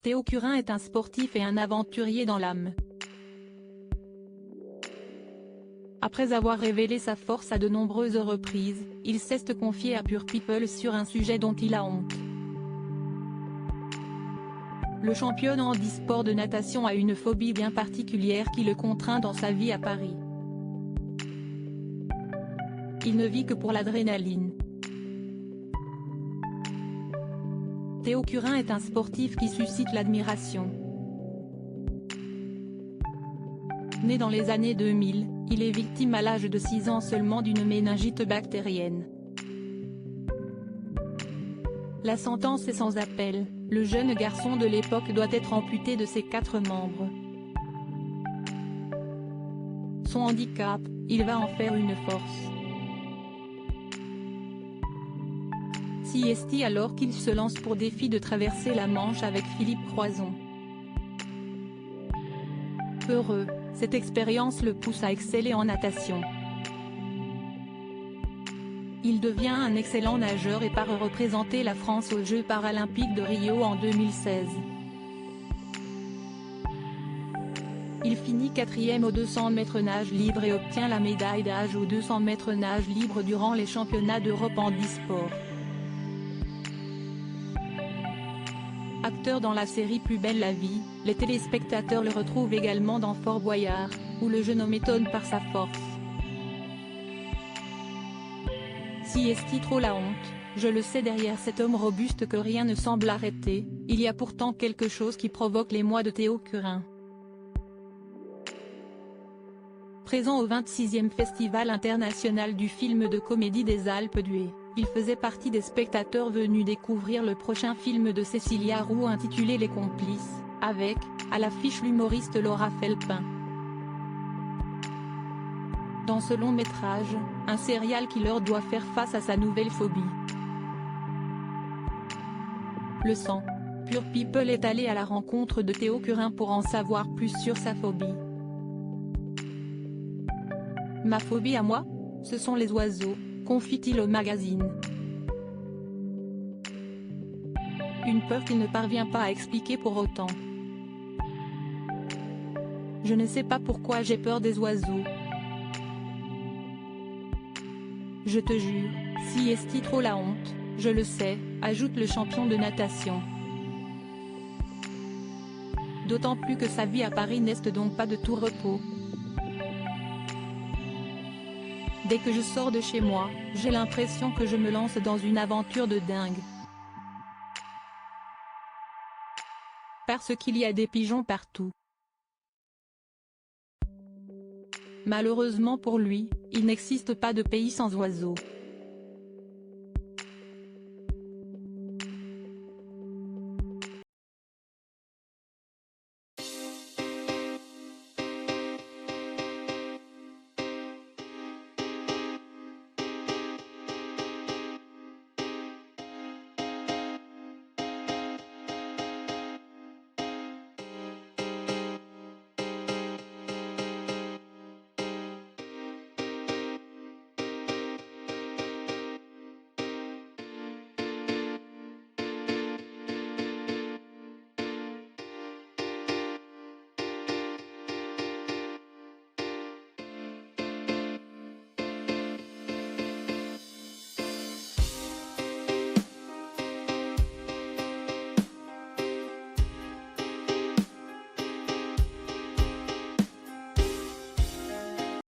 Théo Curin est un sportif et un aventurier dans l'âme. Après avoir révélé sa force à de nombreuses reprises, il s'est confié à Pure People sur un sujet dont il a honte. Le champion handisport de natation a une phobie bien particulière qui le contraint dans sa vie à Paris. Il ne vit que pour l'adrénaline. Théo Curin est un sportif qui suscite l'admiration. Né dans les années 2000, il est victime à l'âge de 6 ans seulement d'une méningite bactérienne. La sentence est sans appel, le jeune garçon de l'époque doit être amputé de ses 4 membres. Son handicap, il va en faire une force. Si est alors qu'il se lance pour défi de traverser la Manche avec Philippe Croizon. Heureux, cette expérience le pousse à exceller en natation. Il devient un excellent nageur et part représenter la France aux Jeux paralympiques de Rio en 2016. Il finit 4e au 200 mètres nage libre et obtient la médaille d'âge au 200 mètres nage libre durant les championnats d'Europe handisport. Acteur dans la série Plus belle la vie, les téléspectateurs le retrouvent également dans Fort Boyard, où le jeune homme étonne par sa force. Si est trop la honte, je le sais derrière cet homme robuste que rien ne semble arrêter, il y a pourtant quelque chose qui provoque l'émoi de Théo Curin. Présent au 26e Festival international du film de comédie des Alpes d'Huez, il faisait partie des spectateurs venus découvrir le prochain film de Cécilia Roux intitulé Les Complices, avec, à l'affiche l'humoriste Laura Felpin. Dans ce long métrage, un serial killer doit faire face à sa nouvelle phobie. Le sang. Pure People est allé à la rencontre de Théo Curin pour en savoir plus sur sa phobie. Ma phobie à moi, ce sont les oiseaux, confie-t-il au magazine. Une peur qu'il ne parvient pas à expliquer pour autant. Je ne sais pas pourquoi j'ai peur des oiseaux. Je te jure, si est trop la honte, je le sais, ajoute le champion de natation. D'autant plus que sa vie à Paris n'est donc pas de tout repos. Dès que je sors de chez moi, j'ai l'impression que je me lance dans une aventure de dingue. Parce qu'il y a des pigeons partout. Malheureusement pour lui, il n'existe pas de pays sans oiseaux.